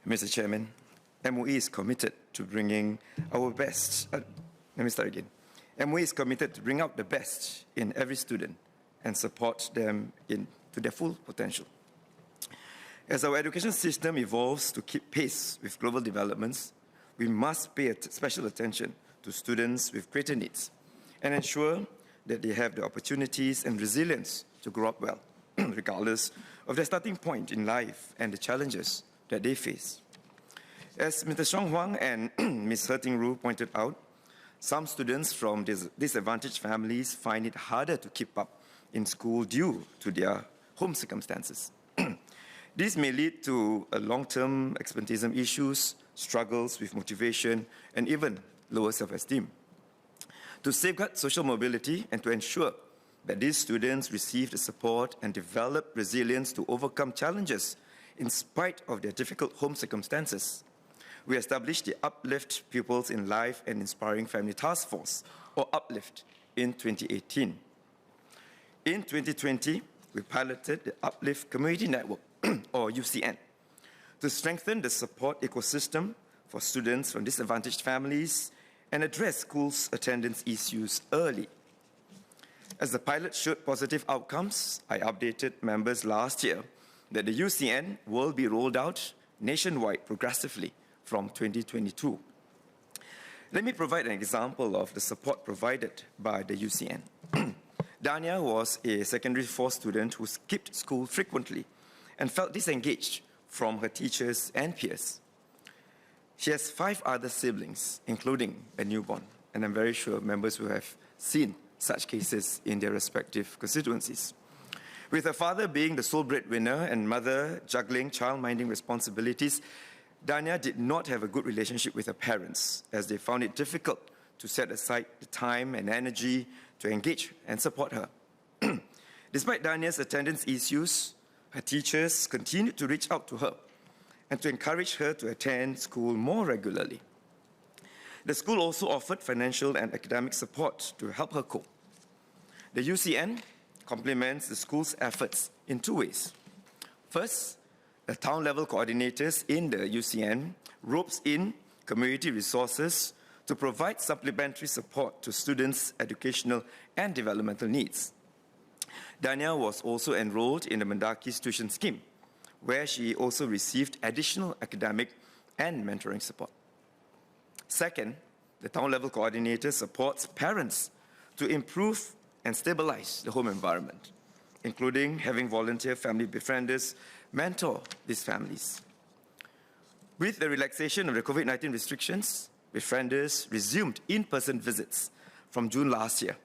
Mr. Chairman, MOE is committed to bringing our best. MOE is committed to bring out the best in every student and support them to their full potential. As our education system evolves to keep pace with global developments, we must pay special attention to students with greater needs and ensure that they have the opportunities and resilience to grow up well, regardless of their starting point in life and the challenges that they face. As Mr. Xiong Huang and Ms. Herting Ru pointed out, some students from disadvantaged families find it harder to keep up in school due to their home circumstances. This may lead to long-term absenteeism issues, struggles with motivation, and even lower self-esteem. To safeguard social mobility and to ensure that these students receive the support and develop resilience to overcome challenges in spite of their difficult home circumstances, we established the Uplift Pupils in Life and Inspiring Family Task Force, or Uplift, in 2018. In 2020, we piloted the Uplift Community Network, or UCN, to strengthen the support ecosystem for students from disadvantaged families and address schools' attendance issues early. As the pilot showed positive outcomes, I updated members last year that the UCN will be rolled out nationwide progressively from 2022. Let me provide an example of the support provided by the UCN. Dania was a secondary 4 student who skipped school frequently and felt disengaged from her teachers and peers. She has 5 other siblings, including a newborn, and I'm very sure members will have seen such cases in their respective constituencies. With her father being the sole breadwinner and mother juggling child-minding responsibilities, Dania did not have a good relationship with her parents, as they found it difficult to set aside the time and energy to engage and support her. Despite Dania's attendance issues, her teachers continued to reach out to her and to encourage her to attend school more regularly. The school also offered financial and academic support to help her cope. The UCN complements the school's efforts in 2 ways. First, the town-level coordinators in the UCN ropes in community resources to provide supplementary support to students' educational and developmental needs. Dania was also enrolled in the Mendaki's tuition scheme, where she also received additional academic and mentoring support. Second, the town-level coordinator supports parents to improve and stabilize the home environment, including having volunteer family befrienders mentor these families. With the relaxation of the COVID-19 restrictions, befrienders resumed in-person visits from June last year,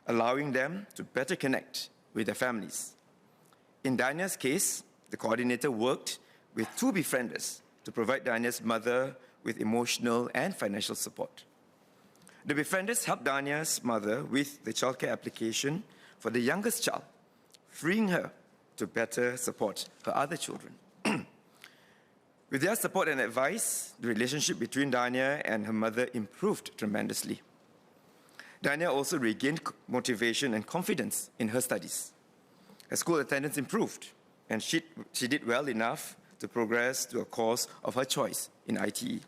allowing them to better connect with their families. In Dania's case, the coordinator worked with 2 befrienders to provide Dania's mother with emotional and financial support. The befrienders helped Dania's mother with the childcare application for the youngest child, freeing her to better support her other children. With their support and advice, the relationship between Dania and her mother improved tremendously. Dania also regained motivation and confidence in her studies. Her school attendance improved, and she did well enough to progress to a course of her choice in ITE.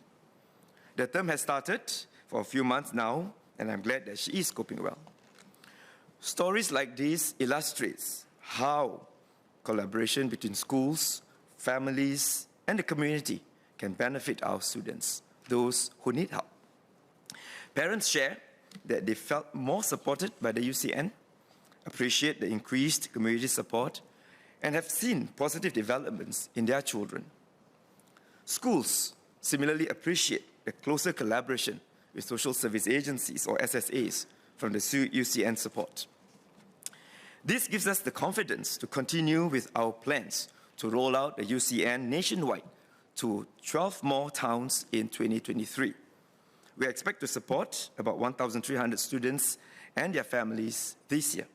The term has started for a few months now, and I'm glad that she is coping well. Stories like these illustrates how collaboration between schools, families, and the community can benefit our students, those who need help. Parents share that they felt more supported by the UCN, appreciate the increased community support, and have seen positive developments in their children. Schools similarly appreciate the closer collaboration with social service agencies, or SSAs, from the UCN support. This gives us the confidence to continue with our plans to roll out the UCN nationwide to 12 more towns in 2023. We expect to support about 1,300 students and their families this year.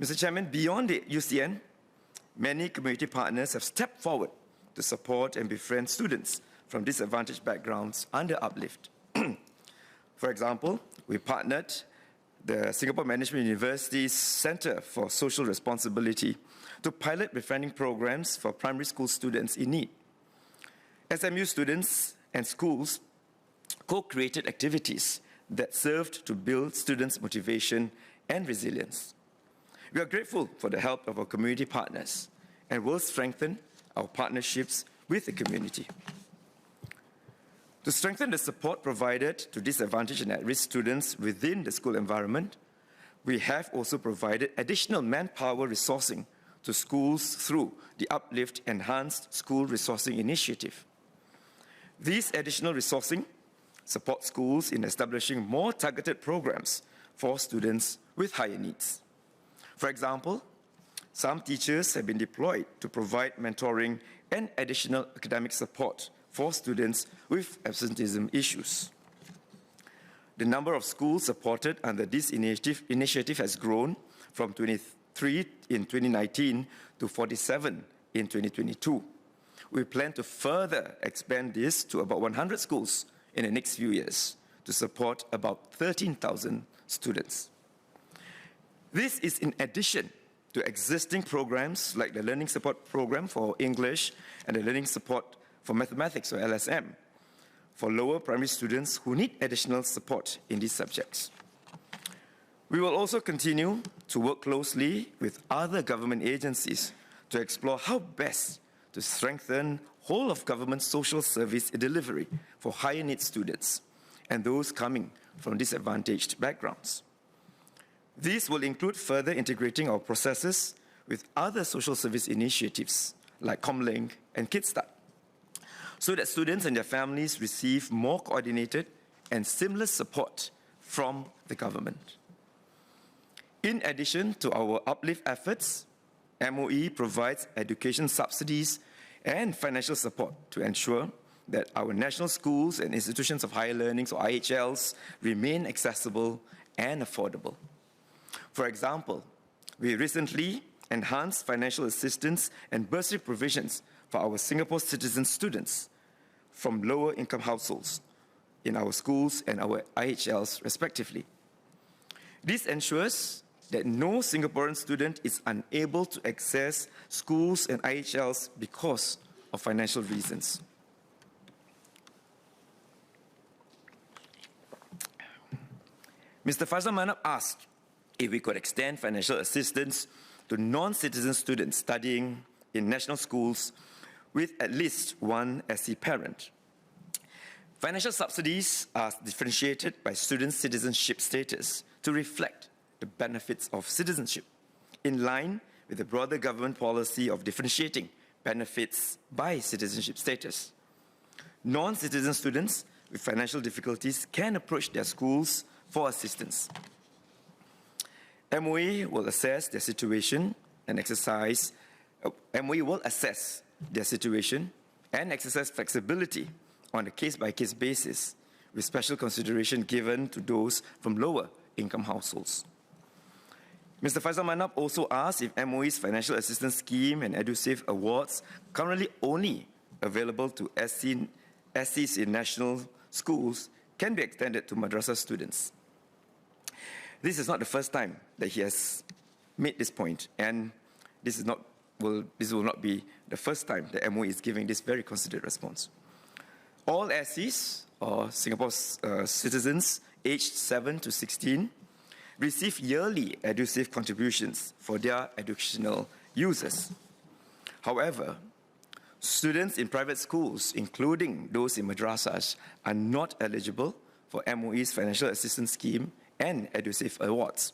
Mr. Chairman, beyond the UCN, many community partners have stepped forward to support and befriend students from disadvantaged backgrounds under Uplift. For example, we partnered the Singapore Management University's Center for Social Responsibility to pilot befriending programs for primary school students in need. SMU students and schools co-created activities that served to build students' motivation and resilience. We are grateful for the help of our community partners and will strengthen our partnerships with the community. To strengthen the support provided to disadvantaged and at-risk students within the school environment, we have also provided additional manpower resourcing to schools through the Uplift Enhanced School Resourcing Initiative. This additional resourcing supports schools in establishing more targeted programs for students with higher needs. For example, some teachers have been deployed to provide mentoring and additional academic support for students with absenteeism issues. The number of schools supported under this initiative has grown from 23 in 2019 to 47 in 2022. We plan to further expand this to about 100 schools in the next few years to support about 13,000 students. This is in addition to existing programs like the Learning Support Program for English and the Learning Support for Mathematics, or LSM, for lower primary students who need additional support in these subjects. We will also continue to work closely with other government agencies to explore how best to strengthen whole-of-government social service delivery for higher needs students and those coming from disadvantaged backgrounds. This will include further integrating our processes with other social service initiatives like Comlink and KidStart, so that students and their families receive more coordinated and seamless support from the government. In addition to our uplift efforts, MOE provides education subsidies and financial support to ensure that our national schools and institutions of higher learning, or IHLs, remain accessible and affordable. For example, we recently enhanced financial assistance and bursary provisions for our Singapore citizen students from lower income households in our schools and our IHLs respectively. This ensures that no Singaporean student is unable to access schools and IHLs because of financial reasons. Mr. Faisal Manap asked if we could extend financial assistance to non-citizen students studying in national schools with at least one SC parent. Financial subsidies are differentiated by student citizenship status to reflect the benefits of citizenship, in line with the broader government policy of differentiating benefits by citizenship status. Non-citizen students with financial difficulties can approach their schools for assistance. MOE will assess their situation and exercise flexibility on a case-by-case basis, with special consideration given to those from lower income households. Mr. Faisal Manap also asked if MOE's financial assistance scheme and EduSave awards, currently only available to SCs in national schools, can be extended to madrasa students. This is not the first time that he has made this point, and this will not be the first time that MOE is giving this very considered response. All SCs, or Singapore's citizens aged 7 to 16, receive yearly EduSave contributions for their educational uses. However, students in private schools, including those in madrasas, are not eligible for MOE's financial assistance scheme and EduSave awards.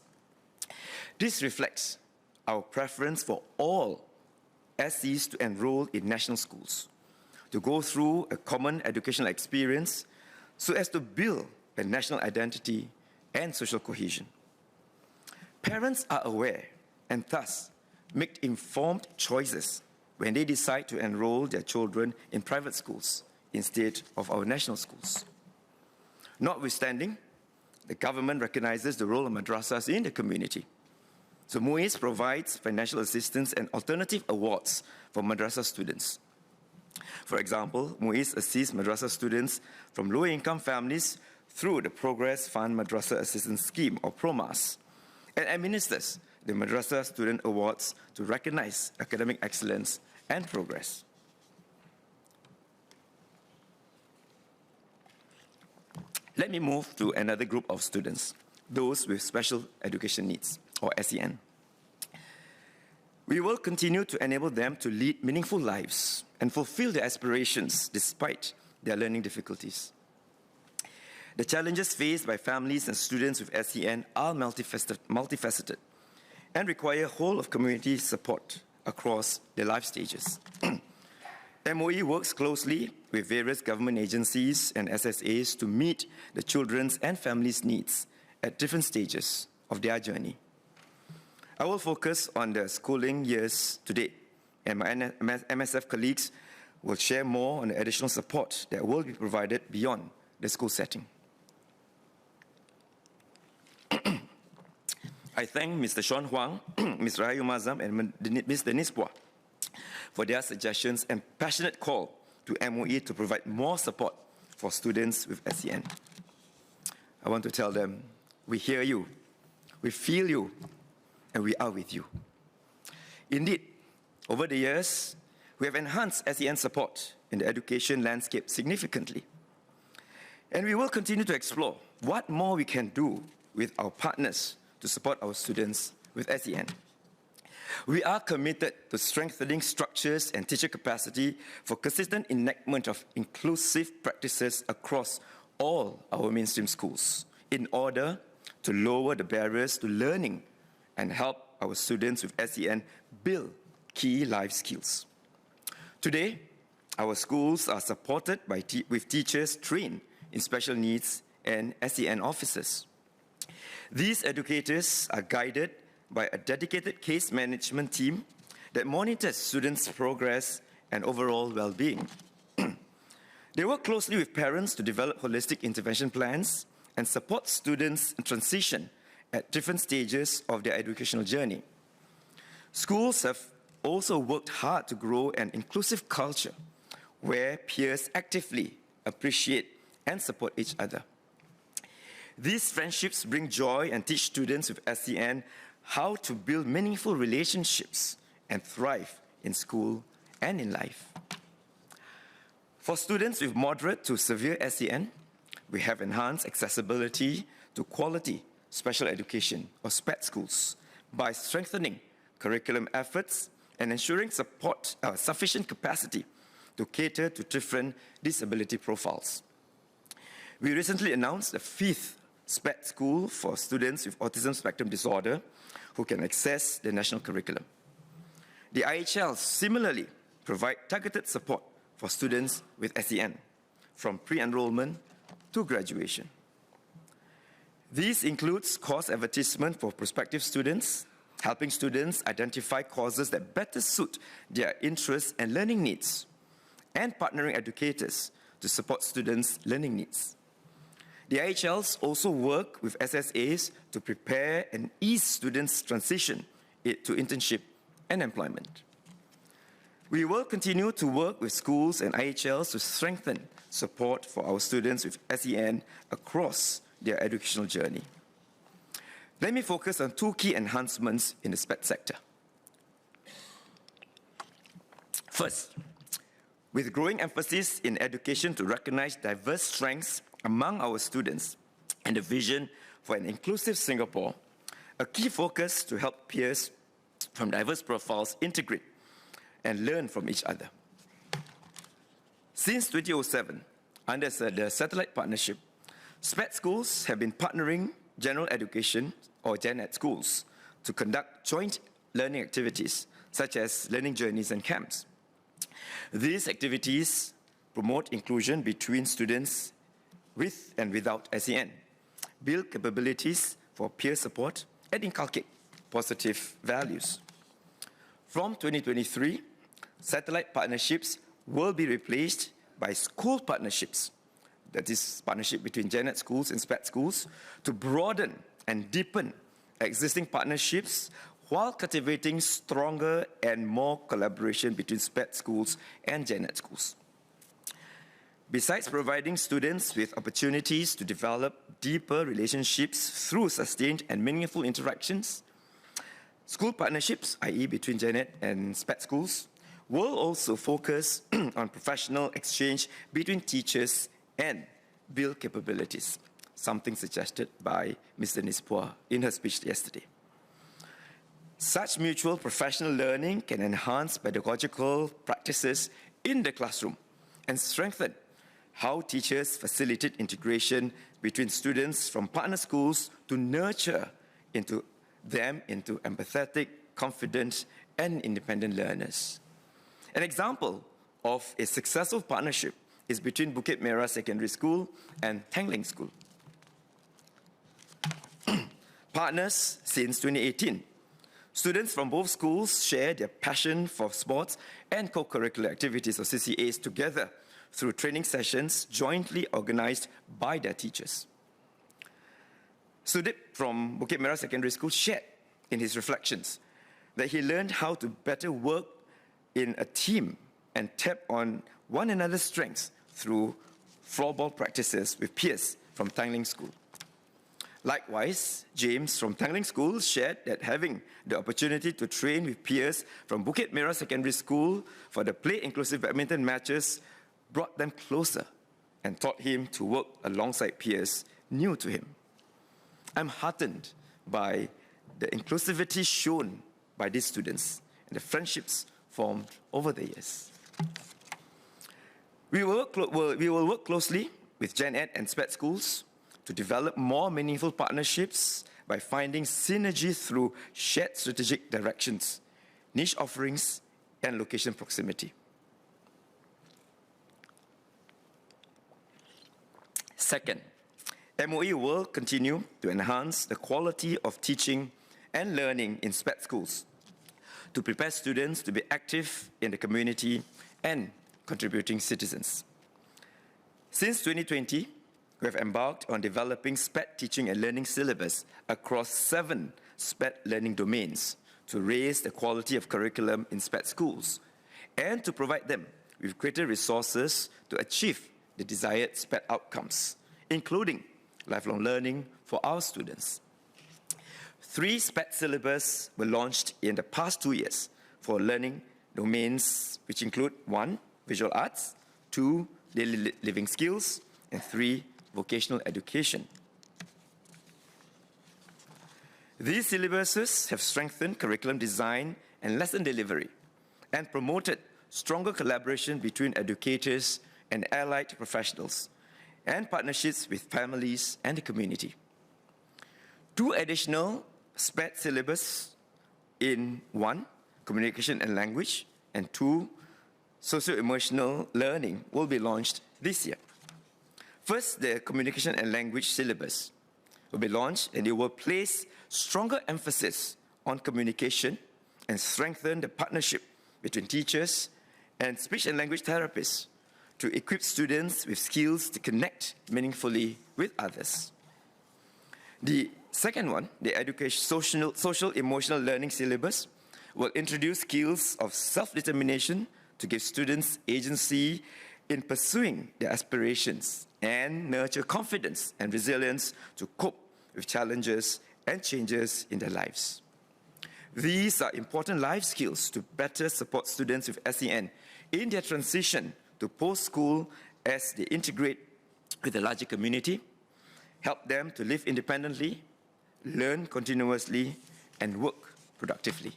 This reflects our preference for all SCs to enroll in national schools, to go through a common educational experience so as to build a national identity and social cohesion. Parents are aware and thus make informed choices when they decide to enroll their children in private schools instead of our national schools. Notwithstanding, the government recognizes the role of madrasas in the community. So MOES provides financial assistance and alternative awards for madrasa students. For example, MOES assists madrasa students from low-income families through the Progress Fund Madrasa Assistance Scheme, or PROMAS, and administers the Madrasa Student Awards to recognize academic excellence and progress. Let me move to another group of students, those with special education needs, or SEN. We will continue to enable them to lead meaningful lives and fulfill their aspirations despite their learning difficulties. The challenges faced by families and students with SEN are multifaceted and require whole-of-community support across their life stages. MOE works closely with various government agencies and SSAs to meet the children's and families' needs at different stages of their journey. I will focus on the schooling years today, and my MSF colleagues will share more on the additional support that will be provided beyond the school setting. I thank Mr. Sean Huang, Ms. Rahayu Mazam, and Ms. Denise Pua for their suggestions and passionate call to MOE to provide more support for students with SEN. I want to tell them, we hear you, we feel you, and we are with you. Indeed, over the years, we have enhanced SEN support in the education landscape significantly. And we will continue to explore what more we can do with our partners to support our students with SEN. We are committed to strengthening structures and teacher capacity for consistent enactment of inclusive practices across all our mainstream schools in order to lower the barriers to learning and help our students with SEN build key life skills. Today, our schools are supported with teachers trained in special needs and SEN officers. These educators are guided by a dedicated case management team that monitors students' progress and overall well-being. They work closely with parents to develop holistic intervention plans and support students in transition at different stages of their educational journey. Schools have also worked hard to grow an inclusive culture where peers actively appreciate and support each other. These friendships bring joy and teach students with SEN how to build meaningful relationships and thrive in school and in life. For students with moderate to severe SEN, we have enhanced accessibility to quality special education, or SPED schools, by strengthening curriculum efforts and ensuring sufficient capacity to cater to different disability profiles. We recently announced a 5th SPED school for students with autism spectrum disorder who can access the national curriculum. The IHLs similarly provide targeted support for students with SEN, from pre-enrollment to graduation. This includes course advertisement for prospective students, helping students identify courses that better suit their interests and learning needs, and partnering educators to support students' learning needs. The IHLs also work with SSAs to prepare and ease students' transition to internship and employment. We will continue to work with schools and IHLs to strengthen support for our students with SEN across their educational journey. Let me focus on 2 key enhancements in the SPED sector. First, with growing emphasis in education to recognize diverse strengths among our students and the vision for an inclusive Singapore, a key focus to help peers from diverse profiles integrate and learn from each other. Since 2007, under the Satellite Partnership, SPED schools have been partnering general education, or Gen-Ed schools, to conduct joint learning activities, such as learning journeys and camps. These activities promote inclusion between students with and without SEN, build capabilities for peer support, and inculcate positive values. From 2023, satellite partnerships will be replaced by school partnerships, that is, partnership between Gen-Ed schools and SPED schools, to broaden and deepen existing partnerships while cultivating stronger and more collaboration between SPED schools and Gen-Ed schools. Besides providing students with opportunities to develop deeper relationships through sustained and meaningful interactions, school partnerships, i.e. between Gen-Ed and SPED schools, will also focus on professional exchange between teachers and build capabilities, something suggested by Ms. Denise Poor in her speech yesterday. Such mutual professional learning can enhance pedagogical practices in the classroom and strengthen how teachers facilitate integration between students from partner schools to nurture them into empathetic, confident, and independent learners. An example of a successful partnership is between Bukit Merah Secondary School and Tanglin School. Partners since 2018. Students from both schools share their passion for sports and co-curricular activities, or CCAs, together through training sessions jointly organized by their teachers. Sudip from Bukit Merah Secondary School shared in his reflections that he learned how to better work in a team and tap on one another's strengths through floorball practices with peers from Tanglin School. Likewise, James from Tanglin School shared that having the opportunity to train with peers from Bukit Merah Secondary School for the Play Inclusive Badminton matches brought them closer and taught him to work alongside peers new to him. I'm heartened by the inclusivity shown by these students and the friendships formed over the years. We will work closely with Gen Ed and SPED schools to develop more meaningful partnerships by finding synergy through shared strategic directions, niche offerings, and location proximity. Second, MOE will continue to enhance the quality of teaching and learning in SPED schools to prepare students to be active in the community and contributing citizens. Since 2020, we have embarked on developing SPED teaching and learning syllabus across 7 SPED learning domains to raise the quality of curriculum in SPED schools and to provide them with greater resources to achieve the desired SPED outcomes, including lifelong learning for our students. 3 SPED syllabus were launched in the past 2 years for learning domains, which include 1, visual arts, 2, daily living skills, and 3, vocational education. These syllabuses have strengthened curriculum design and lesson delivery and promoted stronger collaboration between educators and allied professionals and partnerships with families and the community. 2 additional SPED syllabus in 1, communication and language, and 2, socio-emotional learning will be launched this year. First, the communication and language syllabus will be launched, and it will place stronger emphasis on communication and strengthen the partnership between teachers and speech and language therapists to equip students with skills to connect meaningfully with others. The second one, the social emotional learning syllabus, will introduce skills of self-determination to give students agency in pursuing their aspirations and nurture confidence and resilience to cope with challenges and changes in their lives. These are important life skills to better support students with SEN in their transition to post-school as they integrate with the larger community, help them to live independently, learn continuously, and work productively.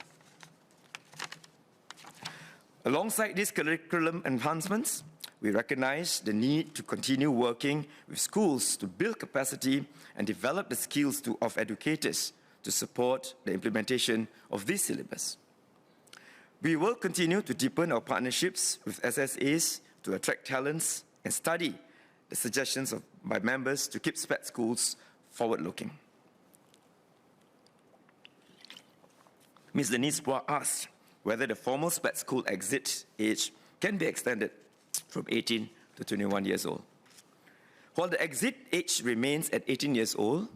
Alongside these curriculum enhancements, we recognize the need to continue working with schools to build capacity and develop the skills of educators to support the implementation of this syllabus. We will continue to deepen our partnerships with SSAs to attract talents and study the suggestions by members to keep SPED schools forward-looking. Ms. Denise Poor asked whether the formal SPED school exit age can be extended from 18 to 21 years old. While the exit age remains at 18 years old,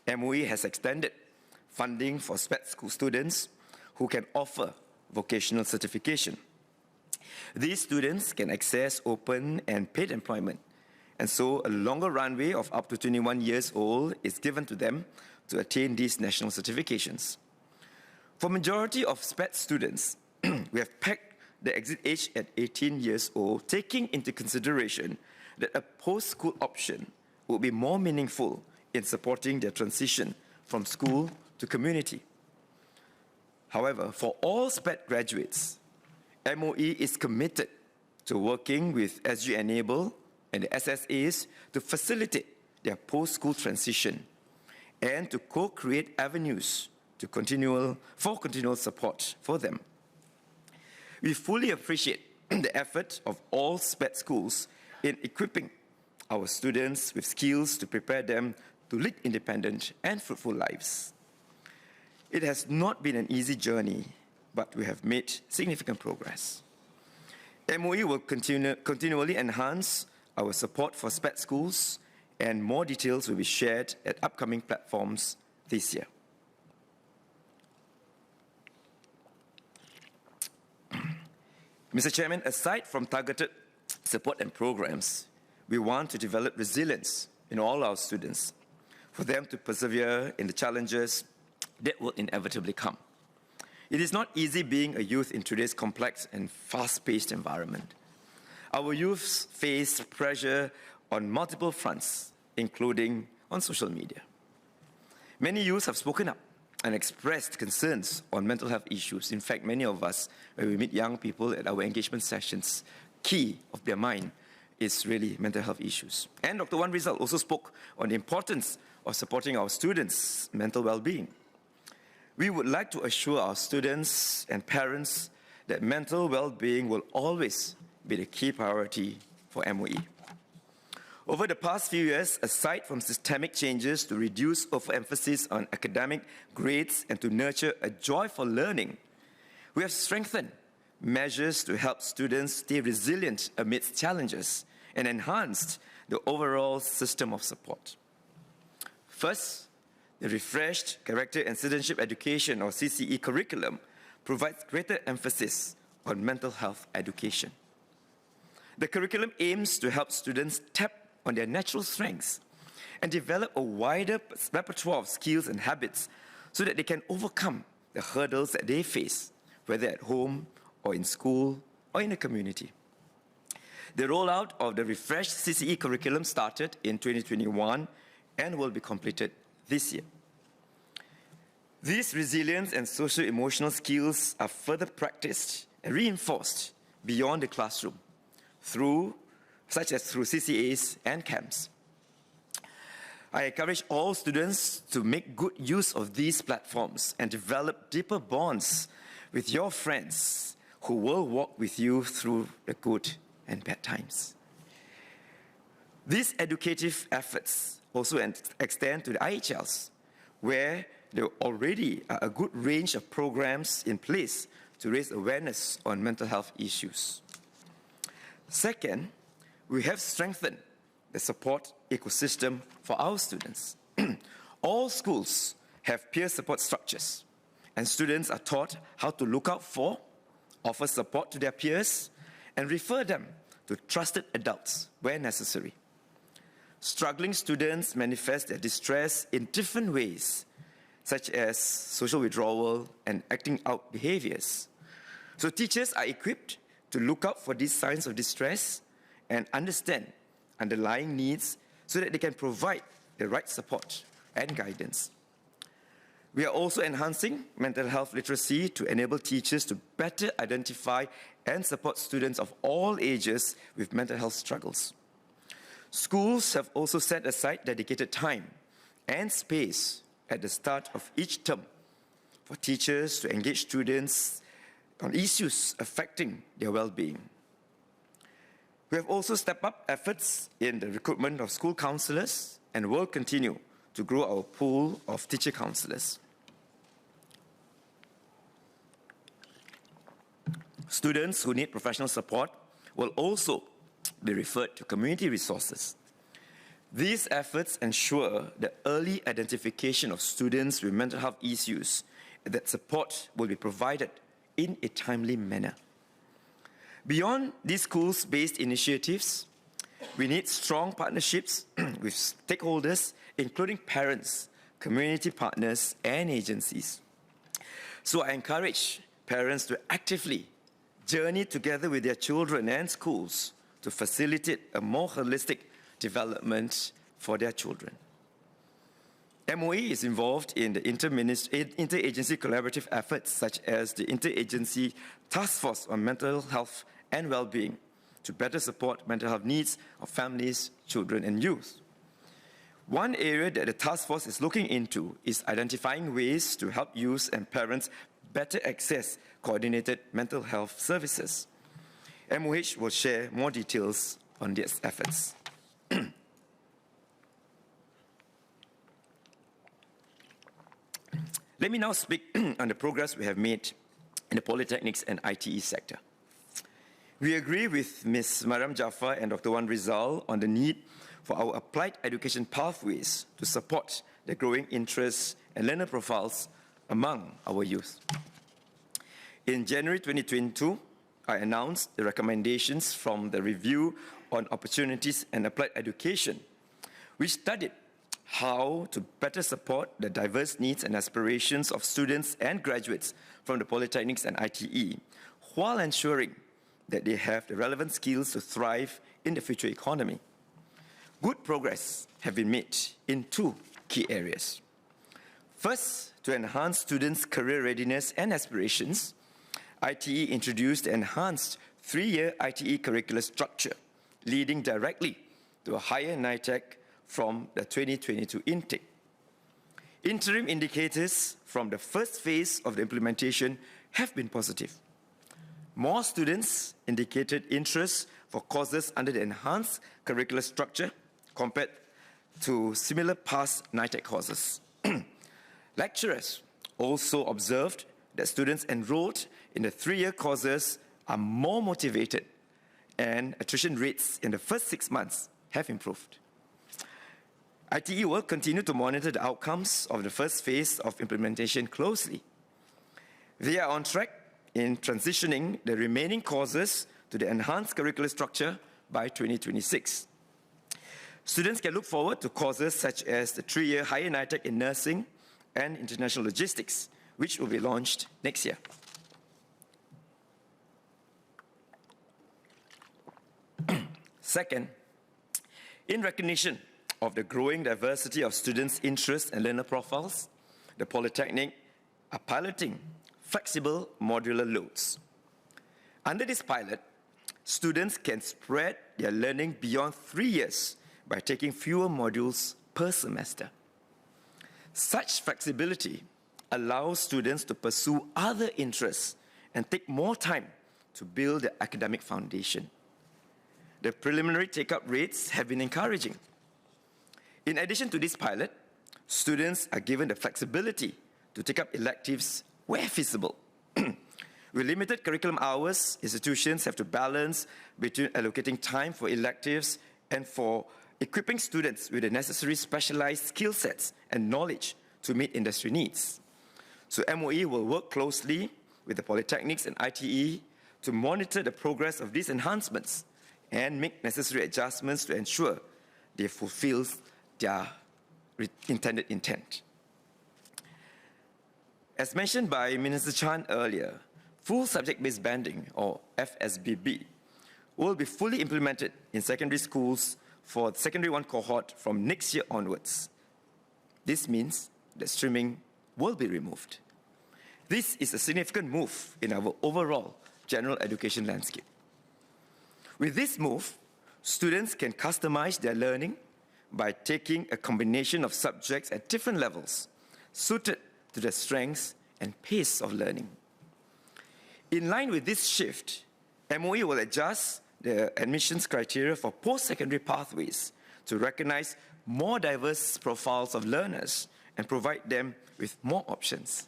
MOE has extended funding for SPED school students who can offer vocational certification. These students can access open and paid employment, and so a longer runway of up to 21 years old is given to them to attain these national certifications. For majority of SPED students, we have pegged the exit age at 18 years old, taking into consideration that a post-school option would be more meaningful in supporting their transition from school to community. However, for all SPED graduates, MOE is committed to working with SG Enable and the SSAs to facilitate their post-school transition and to co-create avenues for continual support for them. We fully appreciate the effort of all SPED schools in equipping our students with skills to prepare them to lead independent and fruitful lives. It has not been an easy journey, but we have made significant progress. MOE will continually enhance our support for SPED schools, and more details will be shared at upcoming platforms this year. Mr. Chairman, aside from targeted support and programs, we want to develop resilience in all our students, for them to persevere in the challenges that will inevitably come. It is not easy being a youth in today's complex and fast-paced environment. Our youths face pressure on multiple fronts, including on social media. Many youths have spoken up and expressed concerns on mental health issues. In fact, many of us, when we meet young people at our engagement sessions, key of their mind is really mental health issues. And Dr. Wan Rizal also spoke on the importance of supporting our students' mental well-being. We would like to assure our students and parents that mental well-being will always be the key priority for MOE. Over the past few years, aside from systemic changes to reduce overemphasis on academic grades and to nurture a joy for learning, we have strengthened measures to help students stay resilient amidst challenges and enhanced the overall system of support. First, the refreshed Character and Citizenship Education, or CCE curriculum, provides greater emphasis on mental health education. The curriculum aims to help students tap on their natural strengths and develop a wider repertoire of skills and habits so that they can overcome the hurdles that they face, whether at home or in school or in the community. The rollout of the refreshed CCE curriculum started in 2021 and will be completed this year. These resilience and socio-emotional skills are further practiced and reinforced beyond the classroom, such as through CCAs and camps. I encourage all students to make good use of these platforms and develop deeper bonds with your friends who will walk with you through the good and bad times. These educative efforts also extend to the IHLs, where there already are a good range of programs in place to raise awareness on mental health issues. Second, we have strengthened the support ecosystem for our students. All schools have peer support structures, and students are taught how to look out for, offer support to their peers, and refer them to trusted adults where necessary. Struggling students manifest their distress in different ways, such as social withdrawal and acting out behaviors. So teachers are equipped to look out for these signs of distress and understand underlying needs so that they can provide the right support and guidance. We are also enhancing mental health literacy to enable teachers to better identify and support students of all ages with mental health struggles. Schools have also set aside dedicated time and space at the start of each term for teachers to engage students on issues affecting their well-being. We have also stepped up efforts in the recruitment of school counselors and will continue to grow our pool of teacher counselors. Students who need professional support will also be referred to community resources. These efforts ensure the early identification of students with mental health issues and that support will be provided in a timely manner. Beyond these schools-based initiatives, we need strong partnerships with stakeholders, including parents, community partners, and agencies. So I encourage parents to actively journey together with their children and schools to facilitate a more holistic development for their children. MOE is involved in the interagency collaborative efforts such as the Interagency Task Force on Mental Health and Well-being to better support mental health needs of families, children, and youth. One area that the task force is looking into is identifying ways to help youth and parents better access coordinated mental health services. MOH will share more details on these efforts. Let me now speak on the progress we have made in the polytechnics and ITE sector. We agree with Ms. Mariam Jaafar and Dr. Wan Rizal on the need for our applied education pathways to support the growing interests and learner profiles among our youth. In January 2022, I announced the recommendations from the Review on Opportunities and Applied Education, which studied how to better support the diverse needs and aspirations of students and graduates from the polytechnics and ITE, while ensuring that they have the relevant skills to thrive in the future economy. Good progress have been made in two key areas. First, to enhance students' career readiness and aspirations, ITE introduced the enhanced 3-year ITE curricular structure, leading directly to a higher NITEC from the 2022 intake. Interim indicators from the first phase of the implementation have been positive. More students indicated interest for courses under the enhanced curricular structure compared to similar past NITEC courses. Lecturers also observed that students enrolled in the 3-year courses are more motivated, and attrition rates in the first 6 months have improved. ITE will continue to monitor the outcomes of the first phase of implementation closely. They are on track in transitioning the remaining courses to the enhanced curricular structure by 2026. Students can look forward to courses such as the 3-year higher NITEC in nursing and international logistics, which will be launched next year. Second, in recognition of the growing diversity of students' interests and learner profiles, the Polytechnic are piloting flexible modular loads. Under this pilot, students can spread their learning beyond 3 years by taking fewer modules per semester. Such flexibility allows students to pursue other interests and take more time to build their academic foundation. The preliminary take-up rates have been encouraging. In addition to this pilot, students are given the flexibility to take up electives where feasible. With limited curriculum hours, institutions have to balance between allocating time for electives and for equipping students with the necessary specialized skill sets and knowledge to meet industry needs. So MOE will work closely with the polytechnics and ITE to monitor the progress of these enhancements and make necessary adjustments to ensure they fulfill their intended intent. As mentioned by Minister Chan earlier, full subject-based banding, or FSBB, will be fully implemented in secondary schools for the Secondary 1 cohort from next year onwards. This means that streaming will be removed. This is a significant move in our overall general education landscape. With this move, students can customize their learning by taking a combination of subjects at different levels, suited to their strengths and pace of learning. In line with this shift, MOE will adjust the admissions criteria for post-secondary pathways to recognize more diverse profiles of learners and provide them with more options.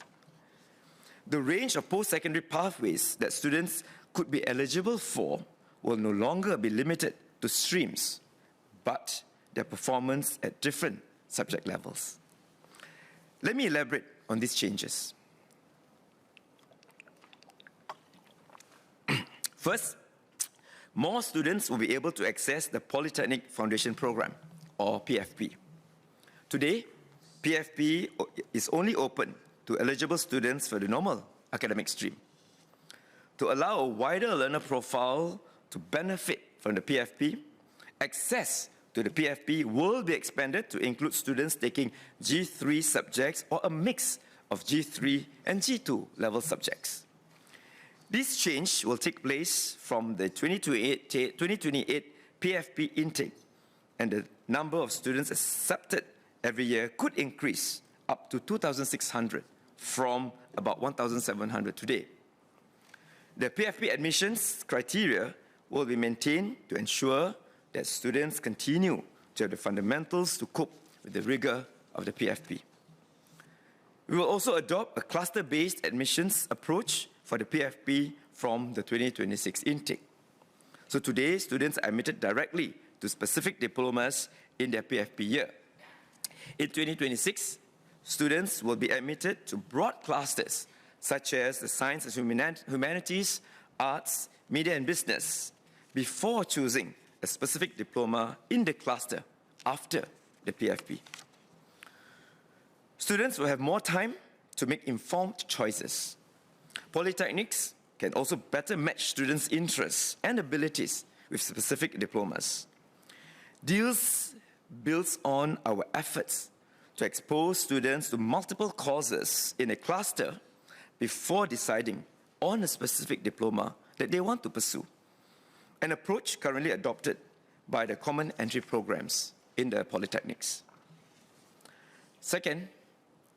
The range of post-secondary pathways that students could be eligible for will no longer be limited to streams, but their performance at different subject levels. Let me elaborate on these changes. First, more students will be able to access the Polytechnic Foundation Program, or PFP. Today, PFP is only open to eligible students for the normal academic stream. To allow a wider learner profile to benefit from the PFP, access to the PFP will be expanded to include students taking G3 subjects or a mix of G3 and G2 level subjects. This change will take place from the 2028 PFP intake, and the number of students accepted every year could increase up to 2,600 from about 1,700 today. The PFP admissions criteria will be maintained to ensure that students continue to have the fundamentals to cope with the rigor of the PFP. We will also adopt a cluster-based admissions approach for the PFP from the 2026 intake. So today, students are admitted directly to specific diplomas in their PFP year. In 2026, students will be admitted to broad clusters such as the science and humanities, arts, media and business, before choosing a specific diploma in the cluster after the PFP. Students will have more time to make informed choices. Polytechnics can also better match students' interests and abilities with specific diplomas. Deals builds on our efforts to expose students to multiple courses in a cluster before deciding on a specific diploma that they want to pursue, an approach currently adopted by the common entry programs in the polytechnics. Second,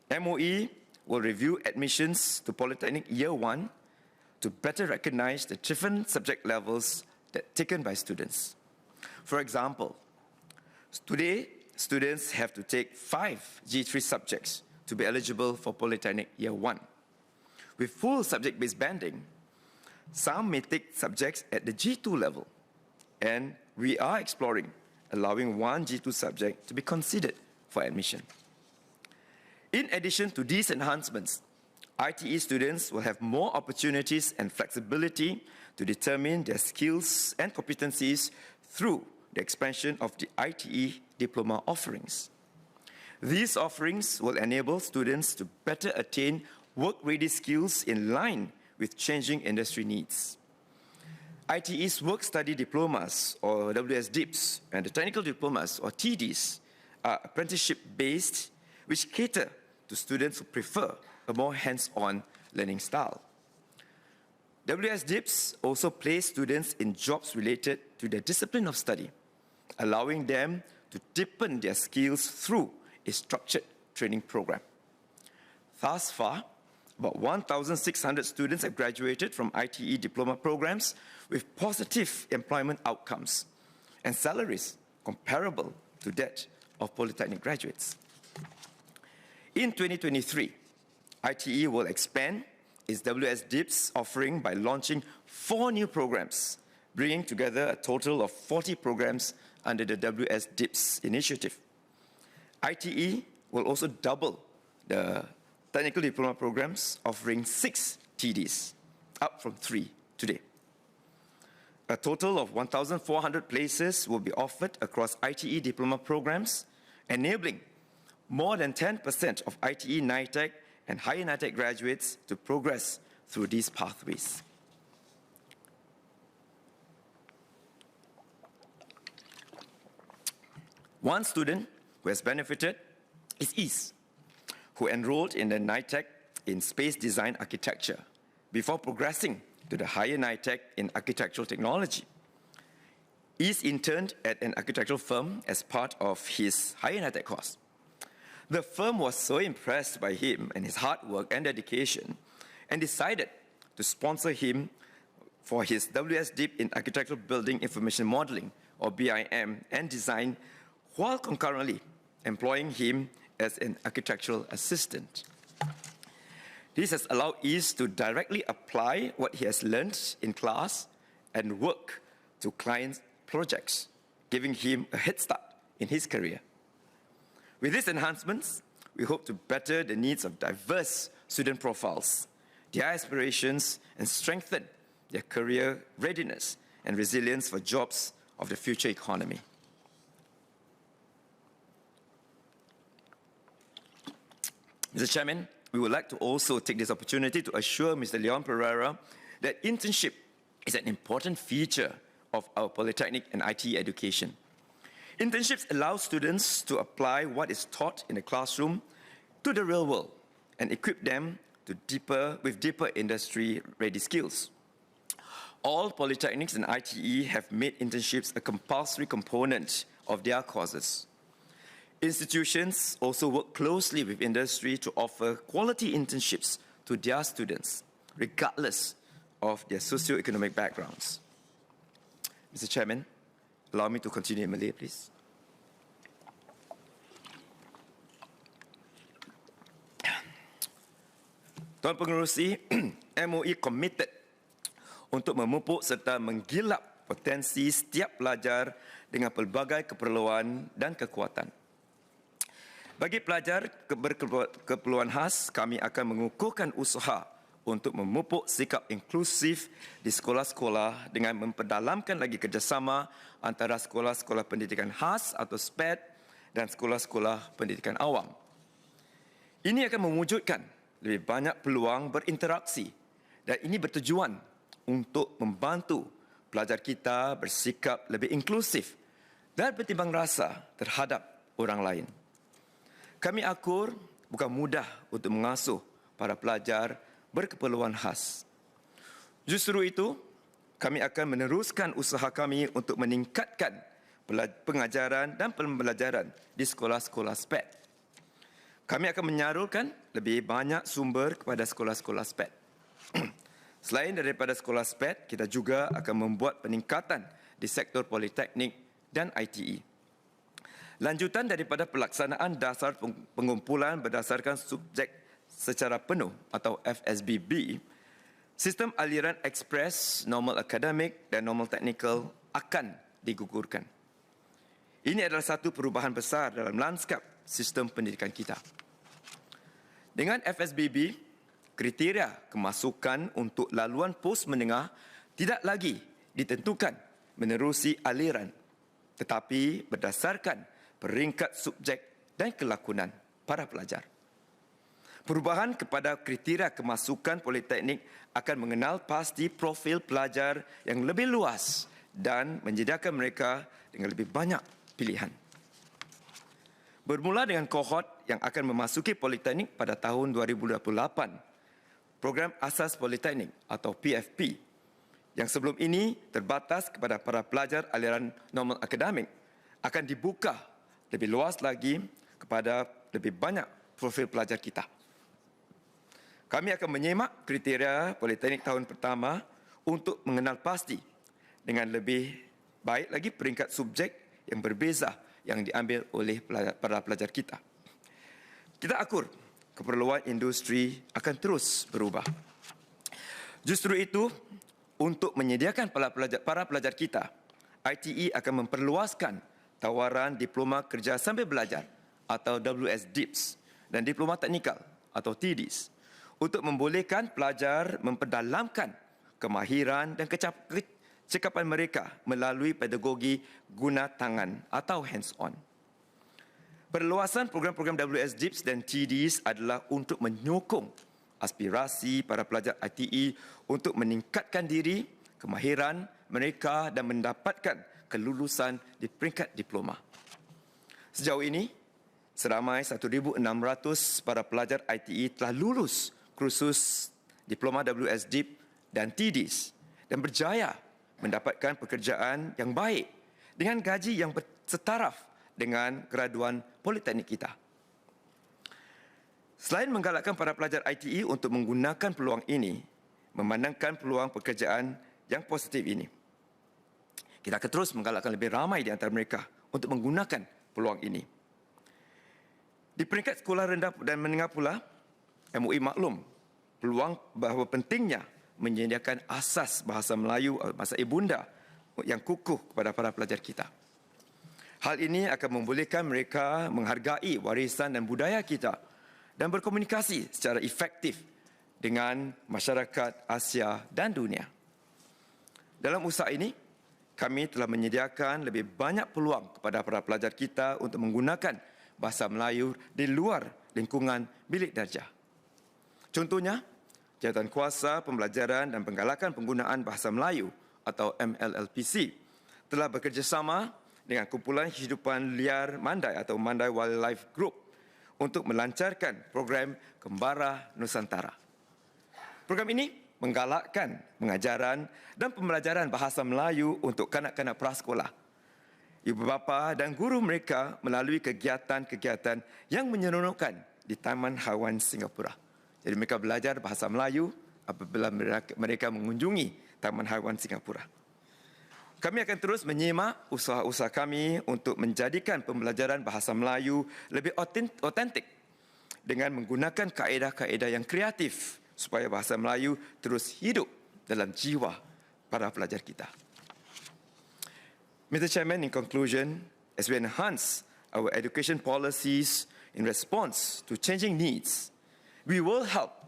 MOE will review admissions to Polytechnic Year 1 to better recognize the different subject levels taken by students. For example, today, students have to take 5 G3 subjects to be eligible for Polytechnic Year 1. With full subject-based banding, some may take subjects at the G2 level, and we are exploring allowing one G2 subject to be considered for admission. In addition to these enhancements, ITE students will have more opportunities and flexibility to determine their skills and competencies through the expansion of the ITE diploma offerings. These offerings will enable students to better attain work-ready skills in line with changing industry needs. ITE's work-study diplomas, or WSDIPs, and the technical diplomas, or TDs, are apprenticeship-based, which cater to students who prefer a more hands-on learning style. WSDIPs also place students in jobs related to their discipline of study, allowing them to deepen their skills through a structured training program. Thus far, about 1,600 students have graduated from ITE diploma programs with positive employment outcomes and salaries comparable to that of polytechnic graduates. In 2023, ITE will expand its WSDIPs offering by launching 4 new programs, bringing together a total of 40 programs under the WSDIPs initiative. ITE will also double the technical diploma programs, offering 6 TDs, up from 3 today. A total of 1,400 places will be offered across ITE diploma programs, enabling more than 10% of ITE NITEC and higher NITEC graduates to progress through these pathways. One student who has benefited is Ease, who enrolled in the NITEC in Space Design Architecture before progressing to the higher NITEC in Architectural Technology. Ease interned at an architectural firm as part of his higher NITEC course. The firm was so impressed by him and his hard work and dedication and decided to sponsor him for his WSDIP in Architectural Building Information Modeling, or BIM, and design, while concurrently employing him as an architectural assistant. This has allowed Ease to directly apply what he has learned in class and work to clients' projects, giving him a head start in his career. With these enhancements, we hope to better the needs of diverse student profiles, their aspirations, and strengthen their career readiness and resilience for jobs of the future economy. Mr. Chairman, we would like to also take this opportunity to assure Mr. Leon Pereira that internship is an important feature of our polytechnic and ITE education. Internships allow students to apply what is taught in the classroom to the real world and equip them with deeper industry-ready skills. All polytechnics and ITE have made internships a compulsory component of their courses. Institutions also work closely with industry to offer quality internships to their students, regardless of their socio-economic backgrounds. Mr. Chairman, allow me to continue in Malay, please. Tuan Pengerusi, MOE committed untuk memupuk serta menggilap potensi setiap pelajar dengan pelbagai keperluan dan kekuatan. Bagi pelajar berkeperluan khas, kami akan mengukuhkan usaha untuk memupuk sikap inklusif di sekolah-sekolah dengan memperdalamkan lagi kerjasama antara sekolah-sekolah pendidikan khas atau SPED dan sekolah-sekolah pendidikan awam. Ini akan mewujudkan lebih banyak peluang berinteraksi dan ini bertujuan untuk membantu pelajar kita bersikap lebih inklusif dan bertimbang rasa terhadap orang lain. Kami akur bukan mudah untuk mengasuh para pelajar berkeperluan khas. Justru itu, kami akan meneruskan usaha kami untuk meningkatkan pengajaran dan pembelajaran di sekolah-sekolah SPED. Kami akan menyalurkan lebih banyak sumber kepada sekolah-sekolah SPED. Selain daripada sekolah SPED, kita juga akan membuat peningkatan di sektor politeknik dan ITE. Lanjutan daripada pelaksanaan dasar pengumpulan berdasarkan subjek secara penuh atau FSBB, sistem aliran ekspres, normal akademik dan normal teknikal akan digugurkan. Ini adalah satu perubahan besar dalam lanskap sistem pendidikan kita. Dengan FSBB, kriteria kemasukan untuk laluan pos menengah tidak lagi ditentukan menerusi aliran, tetapi berdasarkan peringkat subjek dan kelakunan para pelajar. Perubahan kepada kriteria kemasukan politeknik akan mengenal pasti profil pelajar yang lebih luas dan menyediakan mereka dengan lebih banyak pilihan. Bermula dengan kohort yang akan memasuki politeknik pada tahun 2028, program asas politeknik atau PFP yang sebelum ini terbatas kepada para pelajar aliran normal akademik akan dibuka lebih luas lagi kepada lebih banyak profil pelajar kita. Kami akan menyemak kriteria politeknik tahun pertama untuk mengenal pasti dengan lebih baik lagi peringkat subjek yang berbeza yang diambil oleh para pelajar kita. Kita akur keperluan industri akan terus berubah. Justru itu, untuk menyediakan para pelajar kita, ITE akan memperluaskan tawaran diploma kerja sambil belajar atau WSDIPS dan diploma teknikal atau TDIS untuk membolehkan pelajar memperdalamkan kemahiran dan kecekapan mereka melalui pedagogi guna tangan atau hands-on. Perluasan program-program WSDIPS dan TDIS adalah untuk menyokong aspirasi para pelajar ITE untuk meningkatkan diri, kemahiran mereka dan mendapatkan kelulusan di peringkat diploma. Sejauh ini, seramai 1,600 para pelajar ITE telah lulus kursus diploma WSDIP dan TDIS dan berjaya mendapatkan pekerjaan yang baik dengan gaji yang setaraf dengan graduan politeknik kita. Selain menggalakkan para pelajar ITE untuk menggunakan peluang ini, memandangkan peluang pekerjaan yang positif ini, kita akan terus menggalakkan lebih ramai di antara mereka untuk menggunakan peluang ini. Di peringkat sekolah rendah dan menengah pula, MOE maklum peluang bahawa pentingnya menyediakan asas bahasa Melayu, bahasa ibunda yang kukuh kepada para pelajar kita. Hal ini akan membolehkan mereka menghargai warisan dan budaya kita dan berkomunikasi secara efektif dengan masyarakat Asia dan dunia. Dalam usaha ini, kami telah menyediakan lebih banyak peluang kepada para pelajar kita untuk menggunakan bahasa Melayu di luar lingkungan bilik darjah. Contohnya, Jawatan Kuasa Pembelajaran dan Penggalakan Penggunaan Bahasa Melayu atau MLLPC telah bekerjasama dengan kumpulan kehidupan liar Mandai atau Mandai Wildlife Group untuk melancarkan program Kembara Nusantara. Program ini menggalakkan pengajaran dan pembelajaran bahasa Melayu untuk kanak-kanak prasekolah. Ibu bapa dan guru mereka melalui kegiatan-kegiatan yang menyeronokkan di Taman Haiwan Singapura. Jadi mereka belajar bahasa Melayu apabila mereka mengunjungi Taman Haiwan Singapura. Kami akan terus menyimak usaha-usaha kami untuk menjadikan pembelajaran bahasa Melayu lebih otentik dengan menggunakan kaedah-kaedah yang kreatif supaya bahasa Melayu terus hidup dalam jiwa para pelajar kita. Mr. Chairman, in conclusion, as we enhance our education policies in response to changing needs, we will help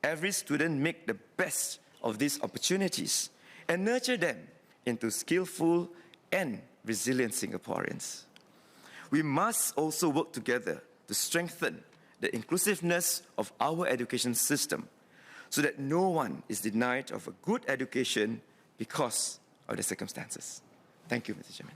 every student make the best of these opportunities and nurture them into skillful and resilient Singaporeans. We must also work together to strengthen the inclusiveness of our education system so that no one is denied of a good education because of the circumstances. Thank you, Mr. Chairman.